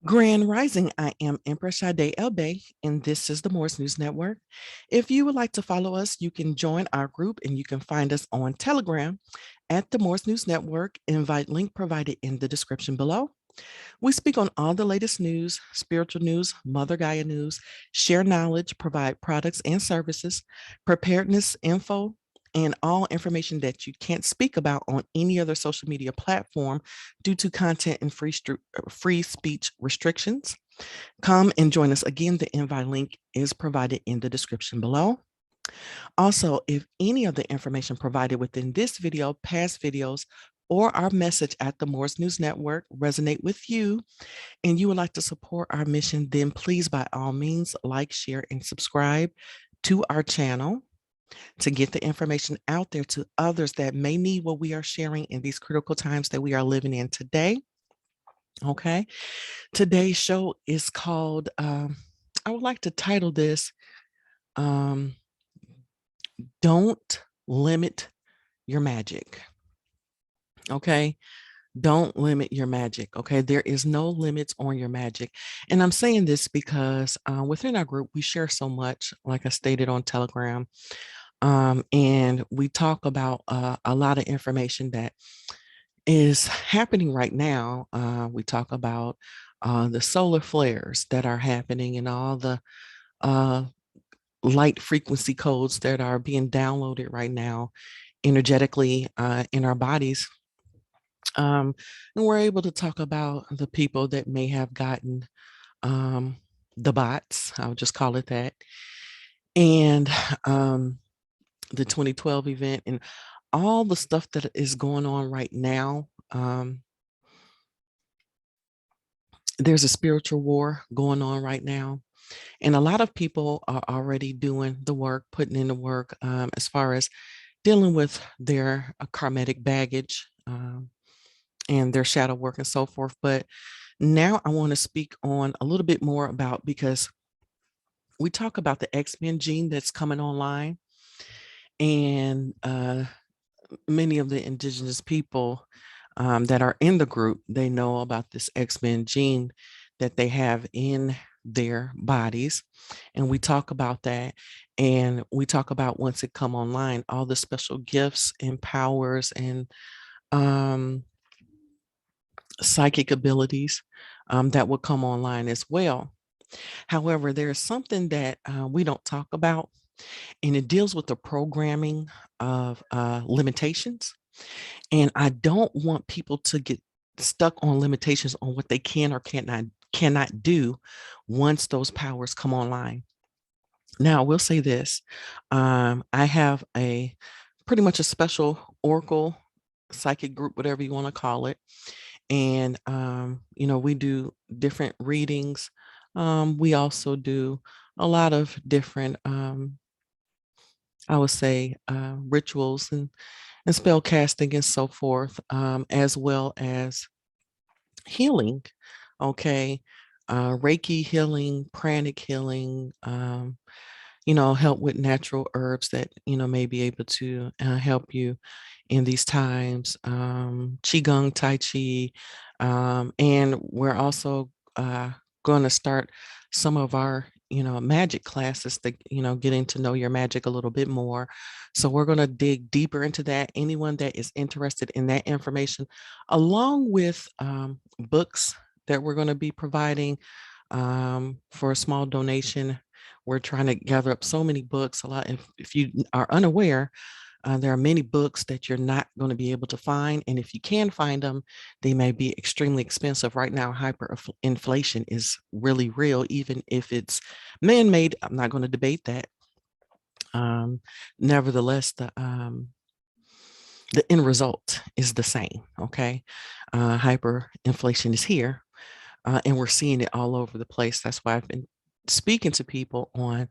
Grand Rising, I am Empress Sade Elbey, and this is the Morse News Network. If you would like to follow us, you can join our group and you can find us on Telegram at the Morse News Network. Invite link provided in the description below. We speak on all the latest news, spiritual news, Mother Gaia news, share knowledge, provide products and services, preparedness info, and all information that you can't speak about on any other social media platform due to content and free speech restrictions. Come and join us again. The invite link is provided in the description below. Also, if any of the information provided within this video, past videos, or our message at the Morse News Network resonate with you and you would like to support our mission, then please by all means like, share, and subscribe to our channel to get the information out there to others that may need what we are sharing in these critical times that we are living in today. Okay. Today's show is called, I would like to title this, um, Don't Limit Your Magic. Okay. Don't limit your magic. Okay. There is no limits on your magic. And I'm saying this because within our group, we share so much, like I stated on Telegram. And we talk about a lot of information that is happening right now. We talk about the solar flares that are happening and all the uh, light frequency codes that are being downloaded right now energetically in our bodies. And we're able to talk about the people that may have gotten um, the bots, I'll just call it that, and the 2012 event and all the stuff that is going on right now. There's a spiritual war going on right now. And a lot of people are already doing the work, putting in the work as far as dealing with their karmatic baggage and their shadow work and so forth. But now I want to speak on a little bit more about, because we talk about the X-Men gene that's coming online, and many of the indigenous people that are in the group, they know about this X-Men gene that they have in their bodies. And we talk about that. And we talk about, once it come online, all the special gifts and powers and um, psychic abilities that will come online as well. However, there's something that we don't talk about, and it deals with the programming of limitations. And I don't want people to get stuck on limitations on what they can or cannot do once those powers come online. Now, I will say this. I have a pretty much a special oracle psychic group, whatever you want to call it. And, we do different readings. We also do a lot of different, I would say, rituals and spell casting and so forth, as well as healing. Okay. Reiki healing, pranic healing, help with natural herbs that, may be able to help you in these times. Qigong, Tai Chi. And we're also going to start some of our, magic classes to, getting to know your magic a little bit more. So we're going to dig deeper into that. Anyone that is interested in that information, along with books that we're going to be providing for a small donation. We're trying to gather up so many books. A lot. If you are unaware, there are many books that you're not going to be able to find. And if you can find them, they may be extremely expensive. Right now, hyperinflation is really real, even if it's man-made. I'm not going to debate that. Nevertheless, the end result is the same. Okay. Hyperinflation is here, and we're seeing it all over the place. That's why I've been speaking to people on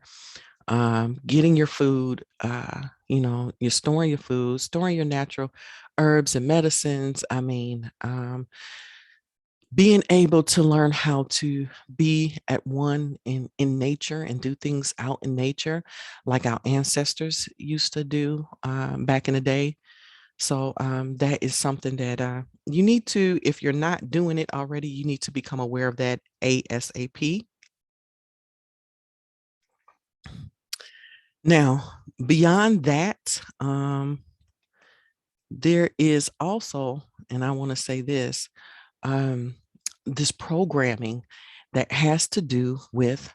getting your food, you're storing your food, storing your natural herbs and medicines. I mean, being able to learn how to be at one in nature and do things out in nature like our ancestors used to do back in the day. So that is something that you need to, if you're not doing it already, you need to become aware of that ASAP. Now, beyond that, there is also, and I want to say this, um, this programming that has to do with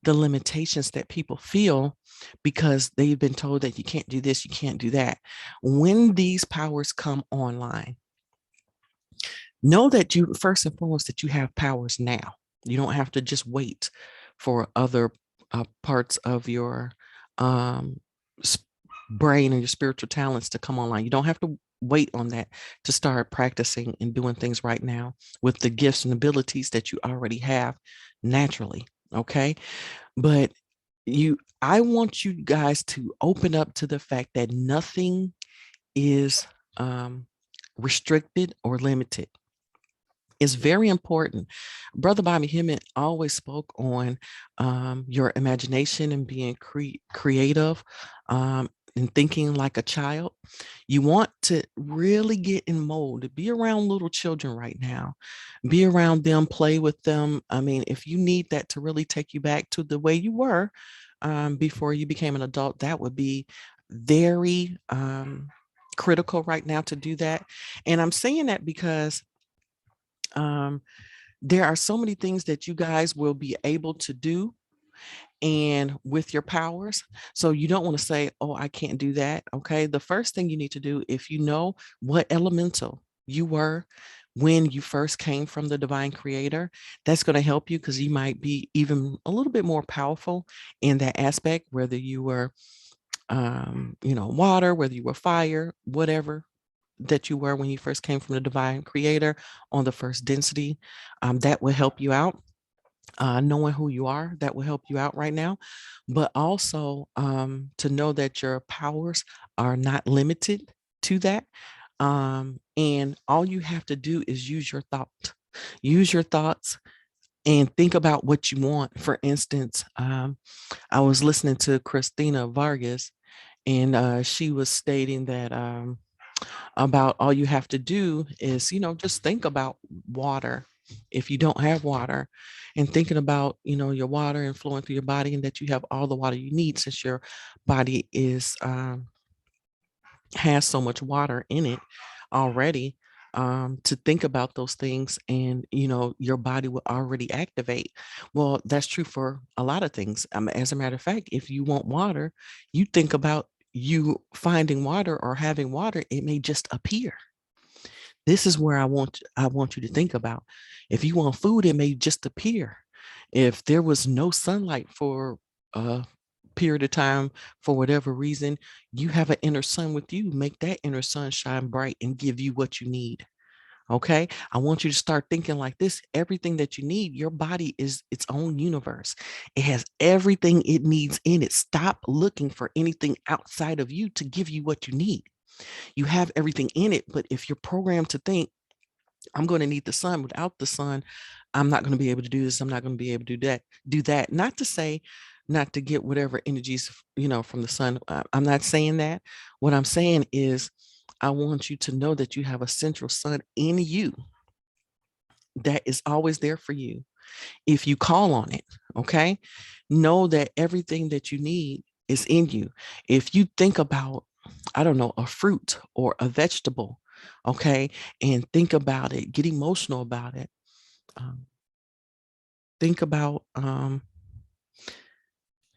the limitations that people feel because they've been told that you can't do this, you can't do that. When these powers come online, know that you, first and foremost, that you have powers now. You don't have to just wait for other parts of your um, brain and your spiritual talents to come online. You don't have to wait on that to start practicing and doing things right now with the gifts and abilities that you already have naturally. Okay. But I want you guys to open up to the fact that nothing is restricted or limited. Is very important. Brother Bobby Hemmett always spoke on your imagination and being creative and thinking like a child. You want to really get in mold, be around little children right now, be around them, play with them. I mean, if you need that to really take you back to the way you were before you became an adult, that would be very critical right now to do that. And I'm saying that because um, there are so many things that you guys will be able to do and with your powers. So you don't want to say, oh, I can't do that. Okay. The first thing you need to do, if you know what elemental you were when you first came from the divine creator, that's going to help you because you might be even a little bit more powerful in that aspect, whether you were, water, whether you were fire, whatever that you were when you first came from the divine creator on the first density. That will help you out. Knowing who you are, that will help you out right now. But also to know that your powers are not limited to that. And all you have to do is use your thought. Use your thoughts and think about what you want. For instance, I was listening to Christina Vargas, and she was stating that about all you have to do is, just think about water. If you don't have water, and thinking about, your water and flowing through your body, and that you have all the water you need, since your body is has so much water in it already, to think about those things, and your body will already activate. Well, that's true for a lot of things. As a matter of fact, if you want water, you think about you finding water or having water, it may just appear. This is where I want you to think about. If you want food, it may just appear. If there was no sunlight for a period of time, for whatever reason, you have an inner sun with you. Make that inner sun shine bright and give you what you need. Okay. I want you to start thinking like this. Everything that you need, your body is its own universe. It has everything it needs in it. Stop looking for anything outside of you to give you what you need. You have everything in it, but if you're programmed to think, I'm going to need the sun, without the sun, I'm not going to be able to do this, I'm not going to be able to do that. Not to say not to get whatever energies, from the sun. I'm not saying that. What I'm saying is, I want you to know that you have a central sun in you that is always there for you if you call on it. Okay. Know that everything that you need is in you. If you think about, I don't know, a fruit or a vegetable, okay, and think about it, get emotional about it. Um, think about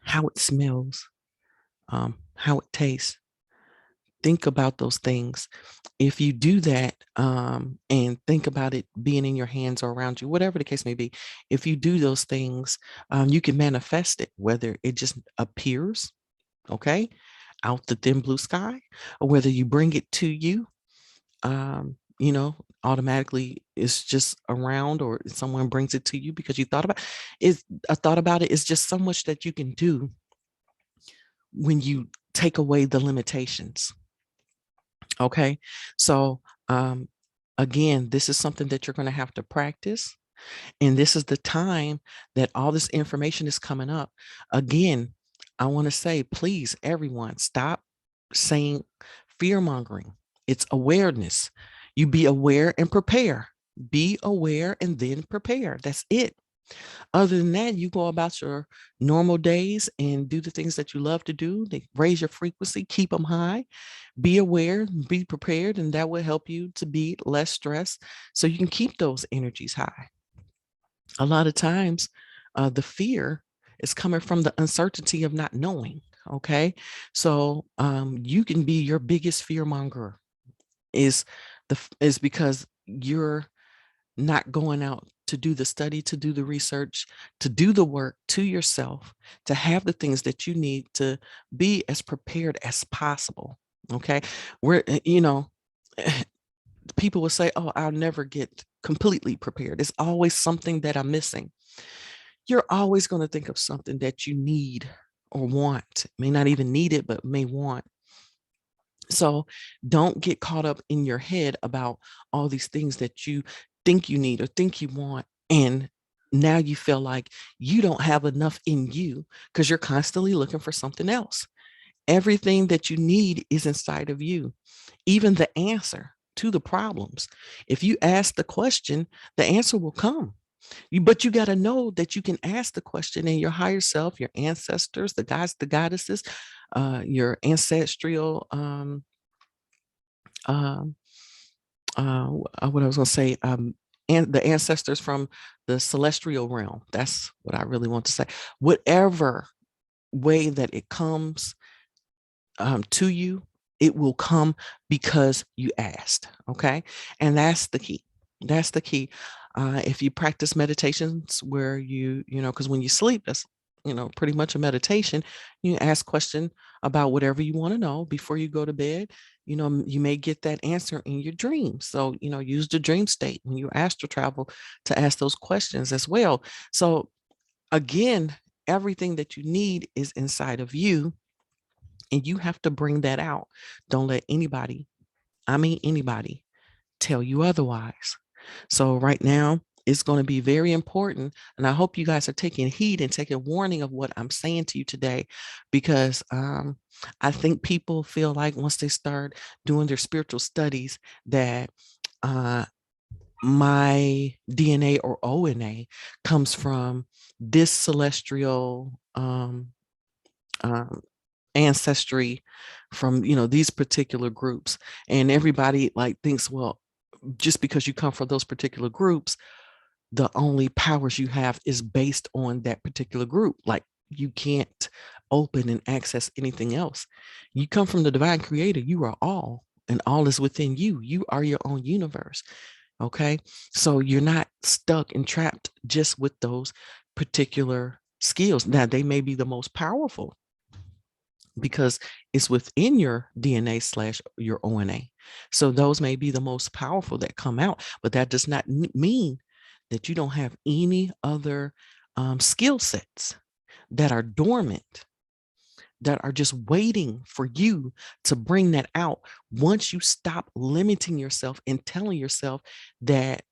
how it smells, how it tastes. Think about those things. If you do that, and think about it being in your hands or around you, whatever the case may be, if you do those things, you can manifest it, whether it just appears, okay, out the thin blue sky, or whether you bring it to you, automatically it's just around, or someone brings it to you because you thought about is a thought about it. Is just so much that you can do when you take away the limitations. Okay. So, again, this is something that you're going to have to practice. And this is the time that all this information is coming up. Again, I want to say, please, everyone, stop saying fear mongering. It's awareness. You be aware and prepare. Be aware and then prepare. That's it. Other than that, you go about your normal days and do the things that you love to do. They raise your frequency, keep them high, be aware, be prepared, and that will help you to be less stressed so you can keep those energies high. A lot of times, the fear is coming from the uncertainty of not knowing. Okay. So you can be your biggest fear monger is is because you're not going out to do the study, to do the research, to do the work to yourself, to have the things that you need to be as prepared as possible. Okay. People will say, oh, I'll never get completely prepared. It's always something that I'm missing. You're always going to think of something that you need or want, may not even need it, but may want. So don't get caught up in your head about all these things that you think you need or think you want. And now you feel like you don't have enough in you because you're constantly looking for something else. Everything that you need is inside of you, even the answer to the problems. If you ask the question, the answer will come. But you got to know that you can ask the question, and your higher self, your ancestors, the gods, the goddesses, your ancestral um, what I was going to say, and the ancestors from the celestial realm. That's what I really want to say. Whatever way that it comes to you, it will come because you asked. Okay. And that's the key. That's the key. If you practice meditations where because when you sleep, that's, pretty much a meditation. You ask question about whatever you want to know before you go to bed. You may get that answer in your dreams. So, use the dream state when you astral travel to ask those questions as well. So again, everything that you need is inside of you, and you have to bring that out. Don't let anybody, I mean anybody, tell you otherwise. So right now, it's going to be very important. And I hope you guys are taking heed and taking warning of what I'm saying to you today, because I think people feel like once they start doing their spiritual studies that my DNA or ONA comes from this celestial um, ancestry from these particular groups, and everybody like thinks, well, just because you come from those particular groups, the only powers you have is based on that particular group. Like, you can't open and access anything else. You come from the divine creator. You are all, and all is within you. You are your own universe. Okay, so you're not stuck and trapped just with those particular skills. Now, they may be the most powerful because it's within your DNA / your ONA. So those may be the most powerful that come out, but that does not mean that you don't have any other skill sets that are dormant, that are just waiting for you to bring that out once you stop limiting yourself and telling yourself that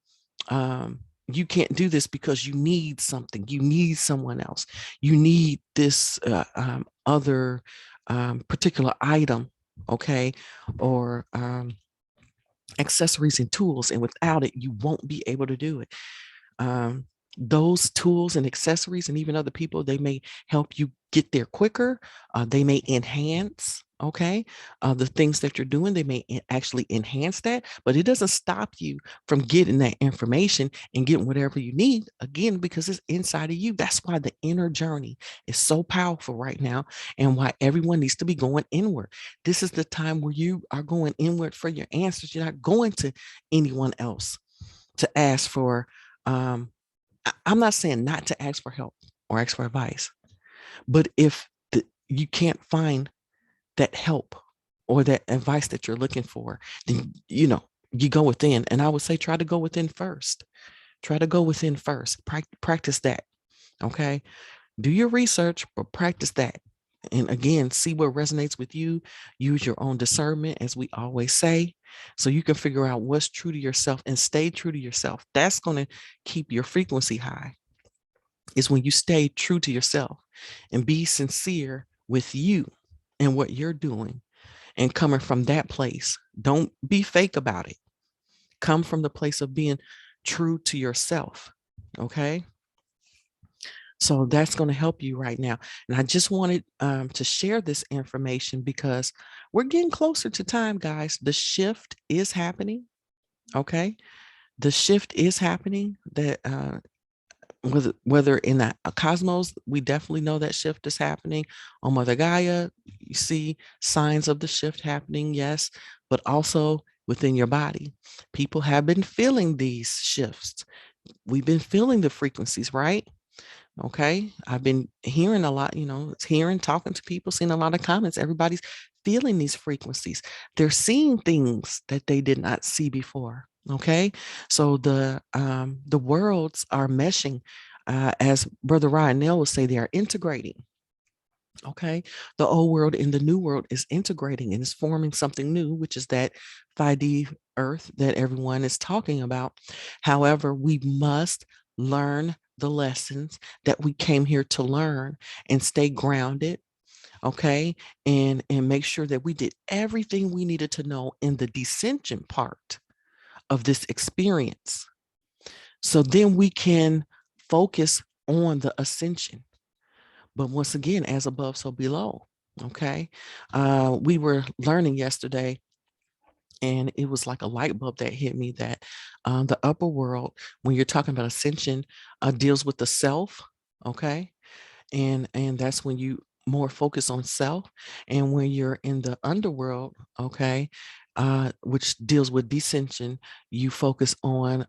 you can't do this because you need something, you need someone else, you need this other particular item, okay, or accessories and tools, and without it, you won't be able to do it. Those tools and accessories and even other people, they may help you get there quicker. They may enhance, okay, the things that you're doing. They may actually enhance that, but it doesn't stop you from getting that information and getting whatever you need, again, because it's inside of you. That's why the inner journey is so powerful right now, and why everyone needs to be going inward. This is the time where you are going inward for your answers. You're not going to anyone else to ask for I'm not saying not to ask for help or ask for advice, but if you can't find that help or that advice that you're looking for, then you go within. And I would say try to go within first. Try to go within first. Practice that. Okay. Do your research, but practice that. And again, see what resonates with you. Use your own discernment, as we always say, so you can figure out what's true to yourself and stay true to yourself. That's going to keep your frequency high, is when you stay true to yourself and be sincere with you and what you're doing. and coming from that place. Don't be fake about it. Come from the place of being true to yourself. Okay. So that's going to help you right now. And I just wanted to share this information because we're getting closer to time, guys. The shift is happening. Okay. The shift is happening that whether in that cosmos, we definitely know that shift is happening. On Mother Gaia, you see signs of the shift happening, yes, but also within your body. People have been feeling these shifts. We've been feeling the frequencies, right? Okay. I've been hearing a lot, hearing, talking to people, seeing a lot of comments. Everybody's feeling these frequencies. They're seeing things that they did not see before. Okay. So the worlds are meshing. As Brother Ryan Nell would say, they are integrating. Okay. The old world and the new world is integrating and is forming something new, which is that 5D Earth that everyone is talking about. However, we must learn the lessons that we came here to learn and stay grounded. Okay. And make sure that we did everything we needed to know in the descension part of this experience. So then we can focus on the ascension. But once again, as above, so below. Okay. We were learning yesterday, and it was like a light bulb that hit me that the upper world, when you're talking about ascension, deals with the self. Okay. And that's when you more focus on self. And when you're in the underworld, okay, which deals with descension, you focus on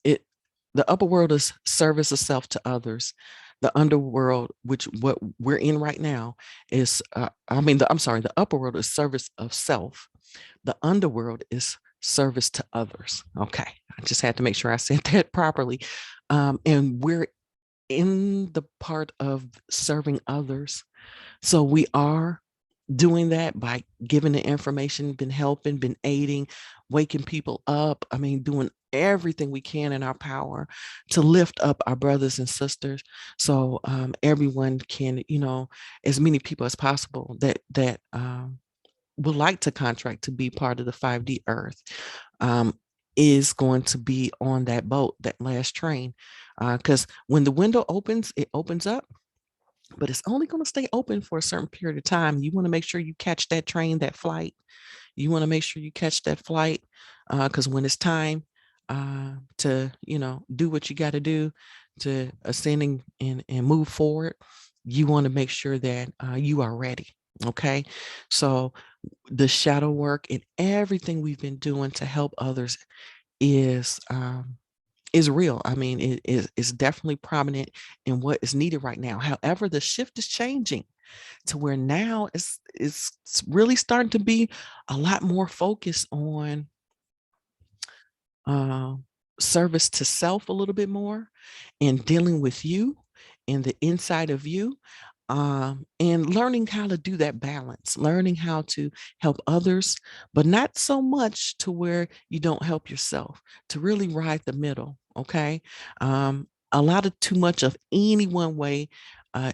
it. The upper world is service of self to others. The underworld, which what we're in right now, is the upper world is service of self. The underworld is service to others. Okay, I just had to make sure I said that properly. And we're in the part of serving others. So we are doing that by giving the information, been helping, been aiding, waking people up. I mean, doing everything we can in our power to lift up our brothers and sisters. So everyone can, as many people as possible that would like to contract to be part of the 5D Earth um, is going to be on that boat, that last train. Because when the window opens, it opens up, but it's only going to stay open for a certain period of time. You want to make sure you catch that train, that flight. You want to make sure you catch that flight because when it's time to, do what you got to do to ascending and move forward, you want to make sure that you are ready. Okay. So the shadow work and everything we've been doing to help others is real. I mean, it is definitely prominent in what is needed right now. However, the shift is changing to where now it's really starting to be a lot more focused on uh, service to self a little bit more and dealing with you and the inside of you, and learning how to do that balance, learning how to help others, but not so much to where you don't help yourself, to really ride the middle. Okay. A lot of too much of any one way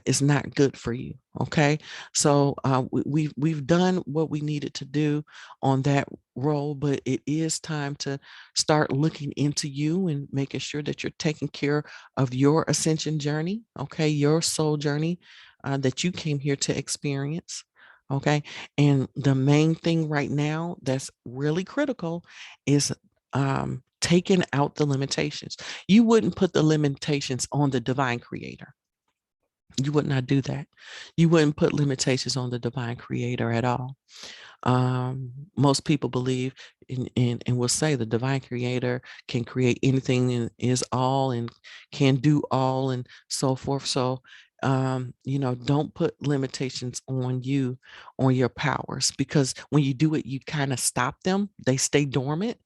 is not good for you. Okay. So we've done what we needed to do on that role, but it is time to start looking into you and making sure that you're taking care of your ascension journey. Okay. Your soul journey that you came here to experience. Okay. And the main thing right now that's really critical is taking out the limitations. You wouldn't put the limitations on the divine creator. You would not do that. You wouldn't put limitations on the divine creator at all. Most people believe and will say the divine creator can create anything and is all and can do all and so forth. So, don't put limitations on you, on your powers, because when you do it, you kind of stop them. They stay dormant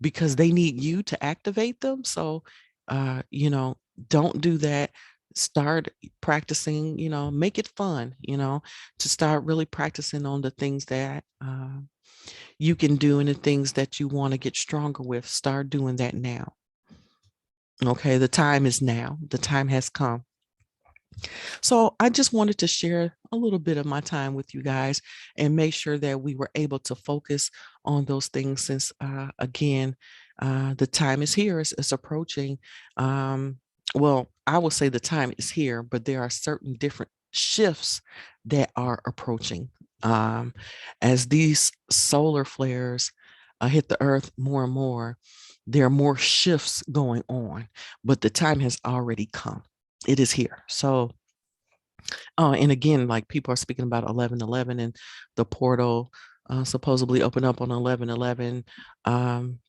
because they need you to activate them. So, don't do that. Start practicing, make it fun, to start really practicing on the things that you can do and the things that you want to get stronger with. Start doing that now. Okay. The time is now. The time has come. So I just wanted to share a little bit of my time with you guys and make sure that we were able to focus on those things since, again, the time is here, it's approaching. Um, well, I will say the time is here, but there are certain different shifts that are approaching. Um, as these solar flares hit the earth more and more, there are more shifts going on, but the time has already come. It is here. So, and again, like people are speaking about 11/11 and the portal supposedly open up on 11/11.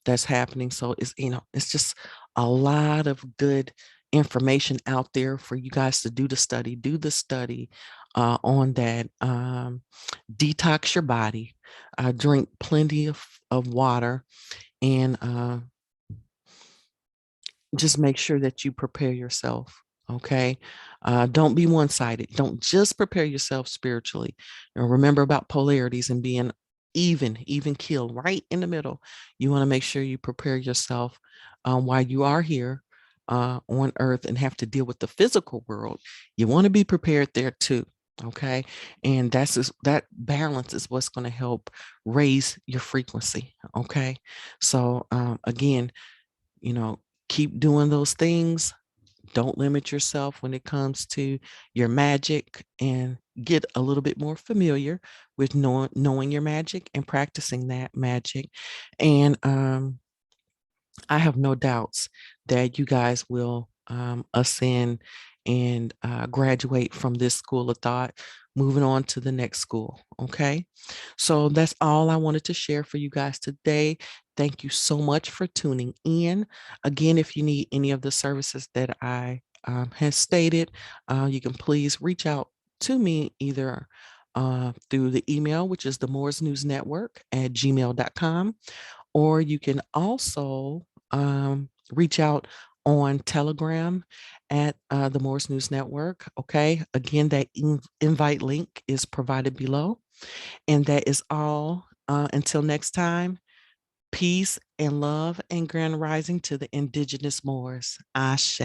That's happening. So it's, it's just a lot of good information out there for you guys to do the study on that. Detox your body, drink plenty of water, and just make sure that you prepare yourself. Okay. Don't be one sided. Don't just prepare yourself spiritually. Remember about polarities and being even killed right in the middle. You want to make sure you prepare yourself while you are here on earth and have to deal with the physical world. You want to be prepared there too. Okay. And that balance is what's going to help raise your frequency. Okay. So, again, you know, keep doing those things. Don't limit yourself when it comes to your magic, and get a little bit more familiar with knowing your magic and practicing that magic. And I have no doubts that you guys will ascend and graduate from this school of thought, moving on to the next school. Okay. So that's all I wanted to share for you guys today. Thank you so much for tuning in. Again, if you need any of the services that I have stated, you can please reach out to me either through the email, which is the Moors News Network at gmail.com, or you can also reach out on Telegram at the Morris News Network. Okay. Again, that invite link is provided below. And that is all. Until next time, peace and love and grand rising to the indigenous Moors. Ashe.